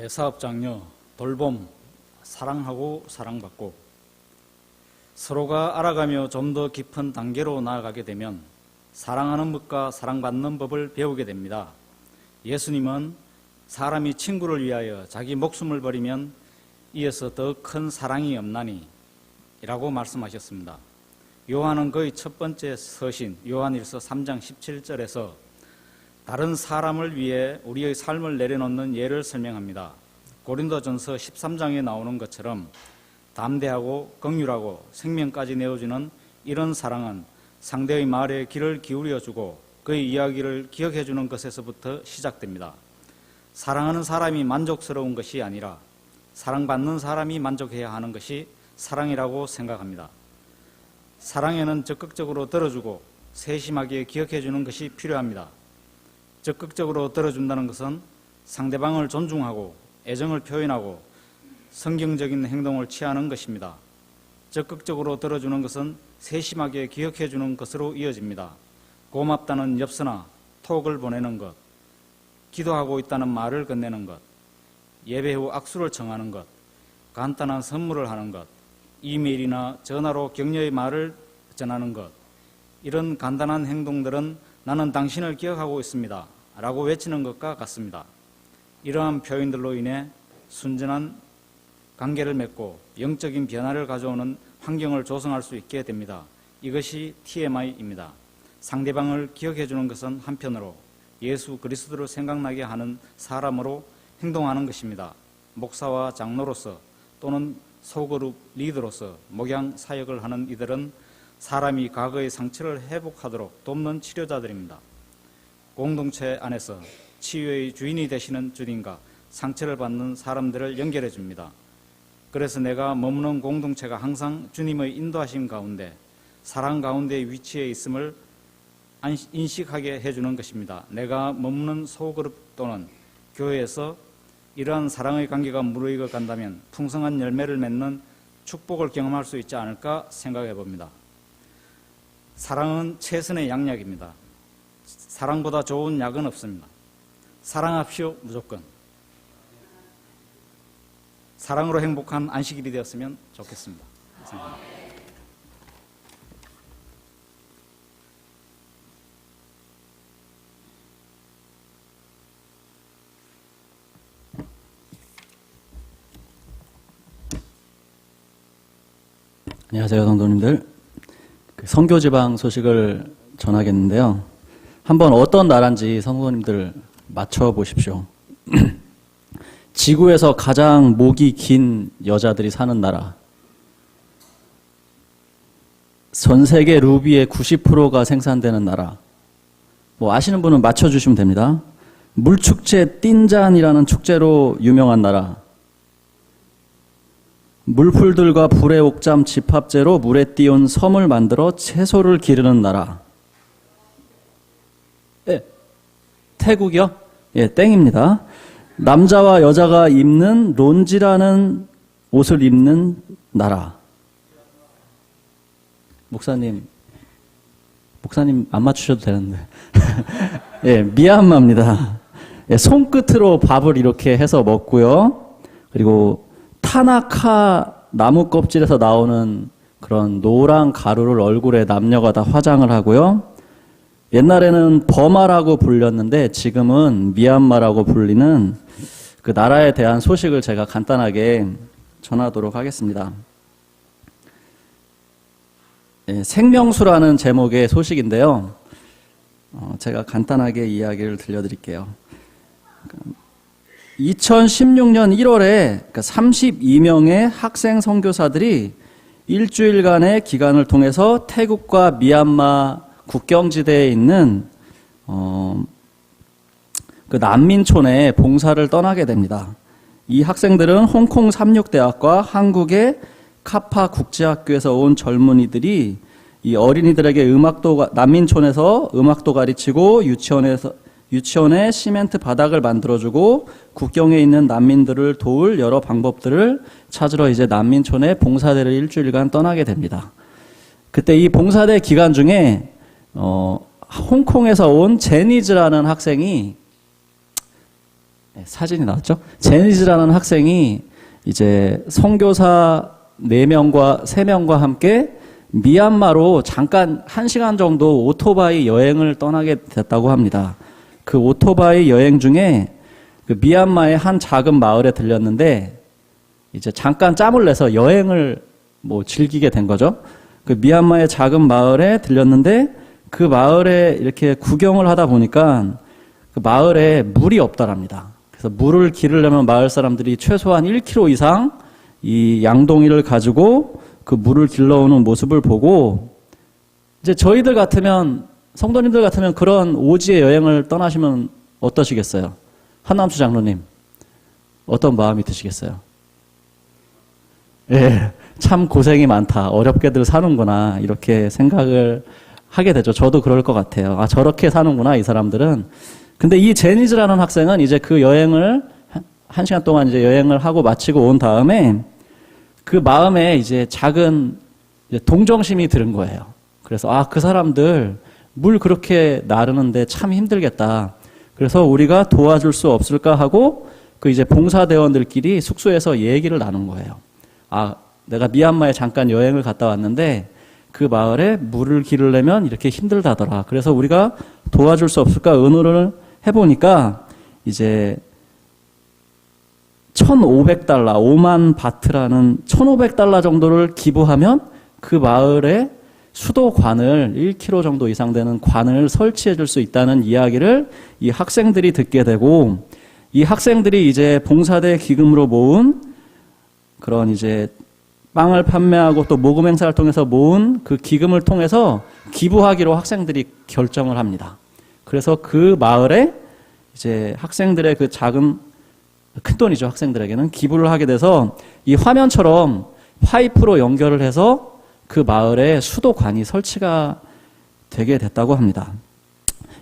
사업장려, 돌봄, 사랑하고 사랑받고 서로가 알아가며 좀 더 깊은 단계로 나아가게 되면 사랑하는 법과 사랑받는 법을 배우게 됩니다. 예수님은 사람이 친구를 위하여 자기 목숨을 버리면 이에서 더 큰 사랑이 없나니 라고 말씀하셨습니다. 요한은 그의 첫 번째 서신 요한일서 3장 17절에서 다른 사람을 위해 우리의 삶을 내려놓는 예를 설명합니다. 고린도전서 13장에 나오는 것처럼 담대하고 긍휼하고 생명까지 내어주는 이런 사랑은 상대의 말에 귀를 기울여주고 그의 이야기를 기억해주는 것에서부터 시작됩니다. 사랑하는 사람이 만족스러운 것이 아니라 사랑받는 사람이 만족해야 하는 것이 사랑이라고 생각합니다. 사랑에는 적극적으로 들어주고 세심하게 기억해주는 것이 필요합니다. 적극적으로 들어준다는 것은 상대방을 존중하고 애정을 표현하고 성경적인 행동을 취하는 것입니다. 적극적으로 들어주는 것은 세심하게 기억해주는 것으로 이어집니다. 고맙다는 엽서나 톡을 보내는 것, 기도하고 있다는 말을 건네는 것, 예배 후 악수를 청하는 것, 간단한 선물을 하는 것, 이메일이나 전화로 격려의 말을 전하는 것, 이런 간단한 행동들은 나는 당신을 기억하고 있습니다 라고 외치는 것과 같습니다. 이러한 표현들로 인해 순전한 관계를 맺고 영적인 변화를 가져오는 환경을 조성할 수 있게 됩니다. 이것이 TMI입니다. 상대방을 기억해 주는 것은 한편으로 예수 그리스도를 생각나게 하는 사람으로 행동하는 것입니다. 목사와 장로로서 또는 소그룹 리더로서 목양 사역을 하는 이들은 사람이 과거의 상처를 회복하도록 돕는 치료자들입니다. 공동체 안에서 치유의 주인이 되시는 주님과 상처를 받는 사람들을 연결해 줍니다. 그래서 내가 머무는 공동체가 항상 주님의 인도하심 가운데 사랑 가운데 위치해 있음을 인식하게 해주는 것입니다. 내가 머무는 소그룹 또는 교회에서 이러한 사랑의 관계가 무르익어 간다면 풍성한 열매를 맺는 축복을 경험할 수 있지 않을까 생각해 봅니다. 사랑은 최선의 양약입니다. 사랑보다 좋은 약은 없습니다. 사랑합시오 무조건. 사랑으로 행복한 안식일이 되었으면 좋겠습니다. 안녕하세요, 성도님들. 선교지방 소식을 전하겠는데요. 한번 어떤 나라인지 성도님들 맞춰보십시오. 지구에서 가장 목이 긴 여자들이 사는 나라. 전 세계 루비의 90%가 생산되는 나라. 아시는 분은 맞춰주시면 됩니다. 물축제 띵잔이라는 축제로 유명한 나라. 물풀들과 불의 옥잠 집합제로 물에 띄운 섬을 만들어 채소를 기르는 나라. 태국이요? 땡입니다. 남자와 여자가 입는 론지라는 옷을 입는 나라. 목사님 안 맞추셔도 되는데. 미얀마입니다. 손끝으로 밥을 이렇게 해서 먹고요. 그리고 타나카 나무 껍질에서 나오는 그런 노란 가루를 얼굴에 남녀가 다 화장을 하고요. 옛날에는 버마라고 불렸는데 지금은 미얀마라고 불리는 그 나라에 대한 소식을 제가 간단하게 전하도록 하겠습니다. 생명수라는 제목의 소식인데요. 제가 간단하게 이야기를 들려드릴게요. 2016년 1월에 32명의 학생 선교사들이 일주일간의 기간을 통해서 태국과 미얀마 국경지대에 있는 그 난민촌에 봉사를 떠나게 됩니다. 이 학생들은 홍콩 삼육대학과 한국의 카파 국제학교에서 온 젊은이들이 이 어린이들에게 난민촌에서 음악도 가르치고 유치원에 시멘트 바닥을 만들어주고 국경에 있는 난민들을 도울 여러 방법들을 찾으러 이제 난민촌에 봉사대를 일주일간 떠나게 됩니다. 그때 이 봉사대 기간 중에 홍콩에서 온 제니즈라는 학생이 사진이 나왔죠? 제니즈라는 학생이 이제 선교사 4명과 3명과 함께 미얀마로 잠깐 1시간 정도 오토바이 여행을 떠나게 됐다고 합니다. 그 오토바이 여행 중에 그 미얀마의 한 작은 마을에 들렸는데 이제 잠깐 짬을 내서 여행을 뭐 즐기게 된 거죠. 그 미얀마의 작은 마을에 들렸는데 그 마을에 이렇게 구경을 하다 보니까 그 마을에 물이 없더랍니다. 그래서 물을 기르려면 마을 사람들이 최소한 1km 이상 이 양동이를 가지고 그 물을 길러오는 모습을 보고 이제 저희들 같으면 성도님들 같으면 그런 오지의 여행을 떠나시면 어떠시겠어요? 한남수 장로님 어떤 마음이 드시겠어요? 예, 참 고생이 많다. 어렵게들 사는구나. 이렇게 생각을 하게 되죠. 저도 그럴 것 같아요. 아, 저렇게 사는구나, 이 사람들은. 근데 이 제니즈라는 학생은 이제 그 여행을, 1시간 동안 이제 여행을 하고 마치고 온 다음에 그 마음에 이제 작은 이제 동정심이 들은 거예요. 그래서, 아, 그 사람들 물 그렇게 나르는데 참 힘들겠다. 그래서 우리가 도와줄 수 없을까 하고 그 이제 봉사대원들끼리 숙소에서 얘기를 나눈 거예요. 아, 내가 미얀마에 잠깐 여행을 갔다 왔는데 그 마을에 물을 기르려면 이렇게 힘들다더라. 그래서 우리가 도와줄 수 없을까 의논을 해보니까 이제 1,500달러, 5만 바트라는 1,500달러 정도를 기부하면 그 마을에 수도관을 1km 정도 이상 되는 관을 설치해 줄 수 있다는 이야기를 이 학생들이 듣게 되고 이 학생들이 이제 봉사대 기금으로 모은 그런 이제 빵을 판매하고 또 모금 행사를 통해서 모은 그 기금을 통해서 기부하기로 학생들이 결정을 합니다. 그래서 그 마을에 이제 학생들의 그 작은 큰 돈이죠. 학생들에게는 기부를 하게 돼서 이 화면처럼 파이프로 연결을 해서 그 마을에 수도관이 설치가 되게 됐다고 합니다.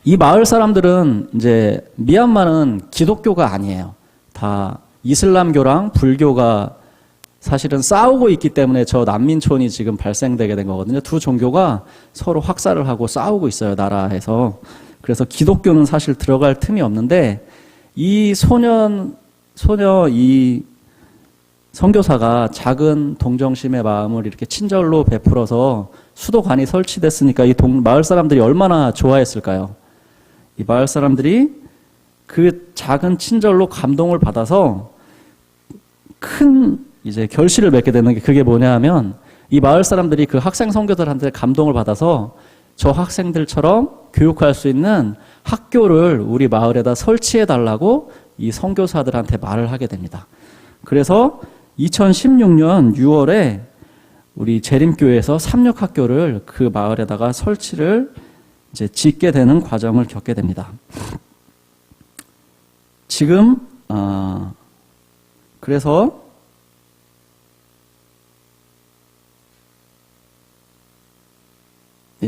이 마을 사람들은 이제 미얀마는 기독교가 아니에요. 다 이슬람교랑 불교가 사실은 싸우고 있기 때문에 저 난민촌이 지금 발생되게 된 거거든요. 두 종교가 서로 확살을 하고 싸우고 있어요, 나라에서. 그래서 기독교는 사실 들어갈 틈이 없는데 이 소녀 이 선교사가 작은 동정심의 마음을 이렇게 친절로 베풀어서 수도관이 설치됐으니까 이 마을 사람들이 얼마나 좋아했을까요? 이 마을 사람들이 그 작은 친절로 감동을 받아서 큰 이제 결실을 맺게 되는 게 그게 뭐냐 하면 이 마을 사람들이 그 학생 선교사들한테 감동을 받아서 저 학생들처럼 교육할 수 있는 학교를 우리 마을에다 설치해 달라고 이 선교사들한테 말을 하게 됩니다. 그래서 2016년 6월에 우리 재림교회에서 삼육학교를 그 마을에다가 설치를 이제 짓게 되는 과정을 겪게 됩니다. 지금 그래서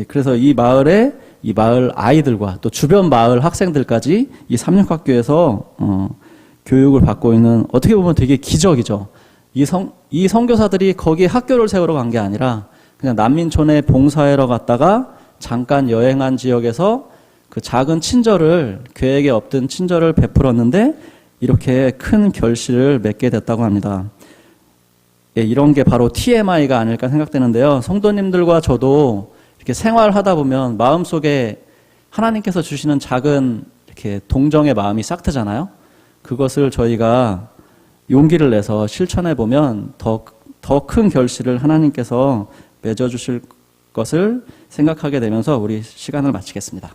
그래서 이 마을 아이들과 또 주변 마을 학생들까지 이 삼육학교에서 교육을 받고 있는 어떻게 보면 되게 기적이죠. 이 선교사들이 거기 학교를 세우러 간 게 아니라 그냥 난민촌에 봉사하러 갔다가 잠깐 여행한 지역에서 그 작은 친절을 계획에 없던 친절을 베풀었는데 이렇게 큰 결실을 맺게 됐다고 합니다. 이런 게 바로 TMI가 아닐까 생각되는데요. 성도님들과 저도 이렇게 생활하다 보면 마음속에 하나님께서 주시는 작은 이렇게 동정의 마음이 싹트잖아요. 그것을 저희가 용기를 내서 실천해 보면 더 큰 결실을 하나님께서 맺어 주실 것을 생각하게 되면서 우리 시간을 마치겠습니다.